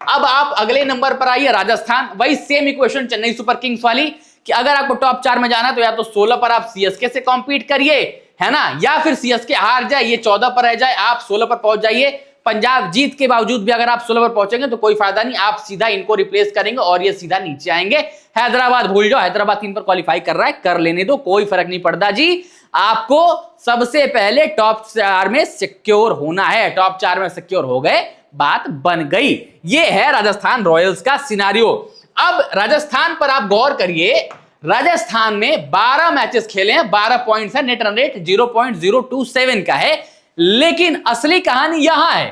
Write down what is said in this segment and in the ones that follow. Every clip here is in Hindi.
अब आप अगले नंबर पर आइए राजस्थान, वही same equation Chennai super Kings वाली कि अगर आपको टॉप 4 में जाना तो या तो 16 पर आप सीएसके से कॉम्पीट करिए, है ना, या फिर सीएसके हार जाए, ये 14 पर रह जाए, आप 16 पर पहुंच जाइए। पंजाब जीत के बावजूद भी अगर आप 16 पर पहुंचेंगे तो कोई फायदा नहीं, आप सीधा इनको रिप्लेस करेंगे और ये सीधा नीचे आएंगे। हैदराबाद भूल जाओ, हैदराबाद 3 पर क्वालिफाई कर रहा है, कर लेने दो, कोई फर्क नहीं पड़ता जी। आपको सबसे पहले टॉप 4 में सिक्योर होना है, टॉप 4 में सिक्योर हो गए, बात बन गई। ये है राजस्थान रॉयल्स का सिनारियो। अब राजस्थान पर आप गौर करिए, राजस्थान में 12 मैचेस खेले हैं, 12 पॉइंट्स है, नेट रन रेट 0.027 का है। लेकिन असली कहानी यहां है,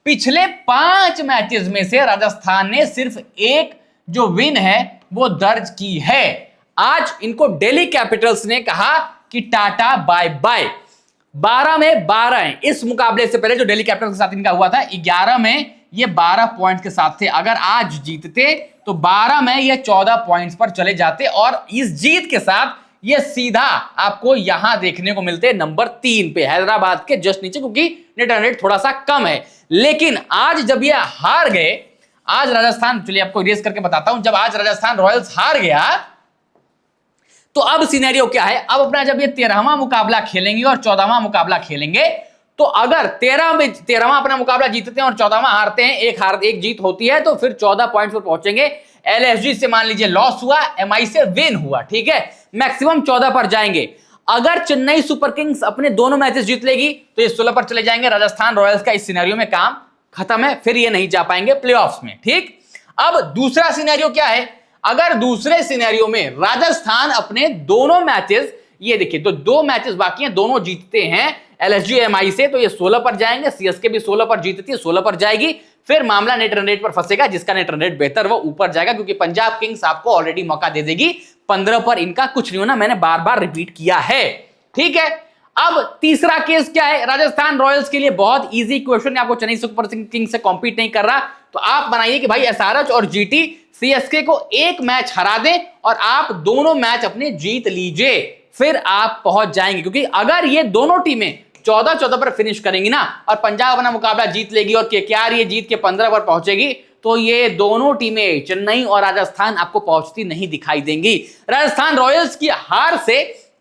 पिछले 5 मैचेस में से राजस्थान ने सिर्फ एक जो विन है वो दर्ज की है। आज इनको दिल्ली कैपिटल्स ने कहा कि टाटा बाय बाय। 12 में 12 है। इस मुकाबले से पहले जो दिल्ली कैपिटल्स के साथ इनका हुआ था 11 में ये 12 पॉइंट के साथ थे। अगर आज जीतते तो 12 में ये 14 पॉइंट्स पर चले जाते और इस जीत के साथ ये सीधा आपको यहां देखने को मिलते नंबर 3 पे, हैदराबाद के जस्ट नीचे, क्योंकि नेट रन रेट थोड़ा सा कम है। लेकिन आज जब ये हार गए, आज राजस्थान, चलिए आपको इरेज करके बताता हूं, जब आज राजस्थान रॉयल्स हार गया तो अब सिनेरियो क्या है, अब अपना जब ये 13वां मुकाबला खेलेंगे और 14वां मुकाबला खेलेंगे, तो अगर 13वां अपना मुकाबला जीतते हैं और 14वां हारते हैं, एक जीत होती है, तो फिर 14 पॉइंट्स पर पहुंचेंगे। एलएसजी से मान लीजिए लॉस हुआ, एमआई से विन हुआ, ठीक है, मैक्सिमम 14 पर जाएंगे। अगर चेन्नई सुपर किंग्स अपने दोनों मैचेस जीत लेगी तो ये 16 पर चले जाएंगे। राजस्थान रॉयल्स का इस सिनेरियो में काम खत्म है, फिर ये नहीं जा पाएंगे प्लेऑफ्स में, ठीक। अब दूसरा सिनेरियो क्या है, अगर दूसरे सिनेरियो में राजस्थान अपने दोनों मैचेस, ये देखिए तो 2 मैचेस बाकी हैं, दोनों जीतते हैं एलएसजी एमआई से, तो ये 16 पर जाएंगे। सीएसके भी 16 पर जीतती है, 16 पर जाएगी, फिर मामला नेट रन रेट पर फंसेगा, जिसका नेट रन रेट बेहतर वो ऊपर जाएगा, क्योंकि पंजाब किंग्स आपको ऑलरेडी मौका दे देगी। 15 पर इनका कुछ नहीं होना, मैंने बार बार रिपीट किया है, ठीक है। अब तीसरा केस क्या है, राजस्थान रॉयल्स के लिए बहुत इजी क्वेश्चन है, आपको चेन्नई सुपर किंग्स से कॉम्पीट नहीं कर रहा, तो आप बनाइए कि भाई एसआरएच और जीटी सीएसके को एक मैच हरा दें और आप दोनों मैच अपने जीत लीजिए, फिर आप पहुंच जाएंगे। क्योंकि अगर ये दोनों टीमें 14-14 पर फिनिश करेंगी ना और पंजाब अपना मुकाबला जीत लेगी और केकेआर ये जीत के 15 पर पहुंचेगी, तो ये दोनों टीमें चेन्नई और राजस्थान आपको पहुंचती नहीं दिखाई देंगी। राजस्थान रॉयल्स की हार से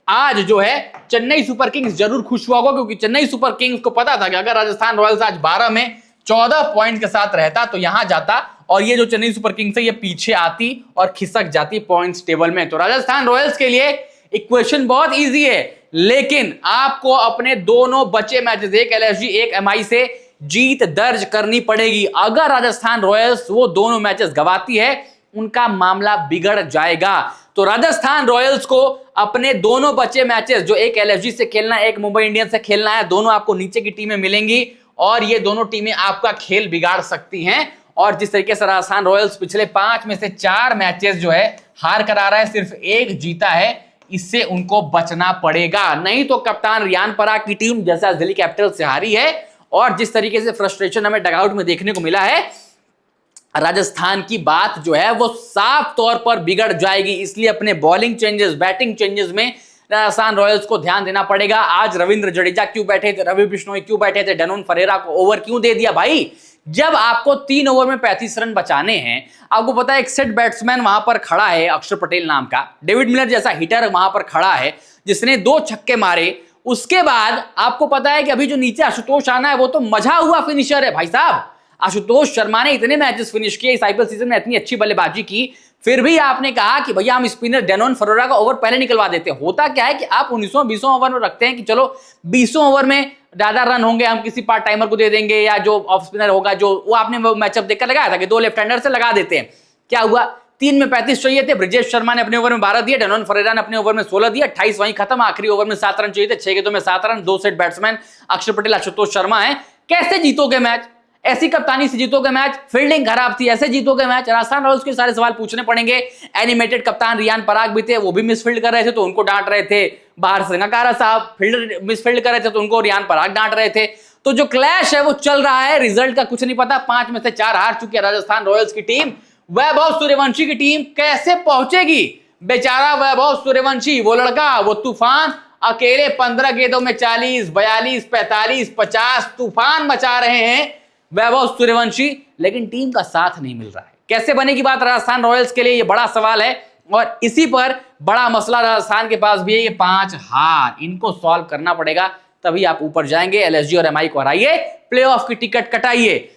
आज जो है चेन्नई सुपर किंग्स जरूर खुश हुआ होगा, क्योंकि चेन्नई सुपर किंग्स को पता था कि अगर राजस्थान रॉयल्स आज 12 में 14 पॉइंट के साथ रहता तो यहां जाता और ये जो चेन्नई सुपर किंग्स है ये पीछे आती और खिसक जाती पॉइंट्स टेबल में। तो राजस्थान रॉयल्स के लिए इक्वेशन बहुत इजी है, लेकिन आपको अपने दोनों बचे मैचेस, एक एलएसजी एक एमआई से जीत दर्ज करनी पड़ेगी। अगर राजस्थान रॉयल्स वो दोनों मैचेस गवाती है, उनका मामला बिगड़ जाएगा। तो राजस्थान रॉयल्स को अपने दोनों बचे मैचेस, जो एक एलएसजी से खेलना है, एक मुंबई इंडियंस से खेलना है, दोनों आपको नीचे की टीमें मिलेंगी और ये दोनों टीमें आपका खेल बिगाड़ सकती हैं। और जिस तरीके से राजस्थान रॉयल्स पिछले 5 में से 4 मैचेस जो है हार कर आ रहा है, सिर्फ एक जीता है, इससे उनको बचना पड़ेगा। नहीं तो कप्तान रियान पराग की टीम जैसा दिल्ली कैपिटल्स से हारी है और जिस तरीके से फ्रस्ट्रेशन हमें डगआउट में देखने को मिला है, राजस्थान की बात जो है वो साफ तौर पर बिगड़ जाएगी। इसलिए अपने बॉलिंग चेंजेस, बैटिंग चेंजेस में राजस्थान रॉयल्स को ध्यान देना पड़ेगा। आज रविंद्र जडेजा क्यों बैठे थे, रवि बिश्नोई क्यों बैठे थे, डेनोन फरेरा को ओवर क्यों दे दिया भाई? जब आपको 3 ओवर में 35 रन बचाने हैं, आपको पता है एक सेट बैट्समैन वहां पर खड़ा है अक्षर पटेल नाम का, डेविड मिलर जैसा हिटर वहां पर खड़ा है जिसने 2 छक्के मारे। उसके बाद आपको पता है कि अभी जो नीचे आशुतोष आना है वो तो मजा हुआ फिनिशर है भाई साहब। आशुतोष शर्मा ने इतने मैचेस फिनिश किए इस आईपीएल सीजन में, इतनी अच्छी बल्लेबाजी की, फिर भी आपने कहा कि भैया हम स्पिनर डेनोन फरेरा का ओवर पहले निकलवा देते हैं। होता क्या है कि आप 19-20 ओवर में रखते हैं कि चलो 20 ओवर में ज्यादा रन होंगे, हम किसी पार्ट टाइमर को दे देंगे या जो ऑफ स्पिनर होगा, जो वो आपने वो मैचअप देखकर लगाया था कि 2 लेफ्ट हैंडर से लगा देते हैं। क्या हुआ, 3 में 35 चाहिए थे, ब्रिजेश शर्मा ने अपने ओवर में 12 दिए, डेनोन फरेरा ने अपने ओवर में 16 दिया, 28 वहीं खत्म। आखिरी ओवर में 7 रन चाहिए थे, 6 गेंदों में 7 रन, 2 सेट बैट्समैन अक्षर पटेल आशुतोष शर्मा है। कैसे जीतोगे मैच? ऐसी कप्तानी से जीतोगे मैच? फील्डिंग खराब थी, ऐसे जीतोगे मैच? राजस्थान रॉयल्स के सारे सवाल पूछने पड़ेंगे। एनिमेटेड कप्तान रियान पराग भी थे, वो भी मिसफील्ड कर रहे थे तो उनको डांट रहे थे। बाहर से नकारा साहब फील्डर मिसफील्ड कर रहे थे तो उनको रियान पराग डांट रहे थे। तो जो क्लैश है वो चल रहा है, रिजल्ट का कुछ नहीं पता। 5 में से 4 हार चुकी है राजस्थान रॉयल्स की टीम। वैभव सूर्यवंशी की टीम कैसे पहुंचेगी? बेचारा वैभव सूर्यवंशी, वो लड़का, वो तूफान, अकेले 15 गेंदों में 40, 42, 45, 50 तूफान मचा रहे हैं वैभव सूर्यवंशी। लेकिन टीम का साथ नहीं मिल रहा है। कैसे बनेगी बात राजस्थान रॉयल्स के लिए, ये बड़ा सवाल है और इसी पर बड़ा मसला राजस्थान के पास भी है। ये 5 हार इनको सॉल्व करना पड़ेगा, तभी आप ऊपर जाएंगे। एलएसजी और एमआई को हराइए, प्लेऑफ की टिकट कटाइए।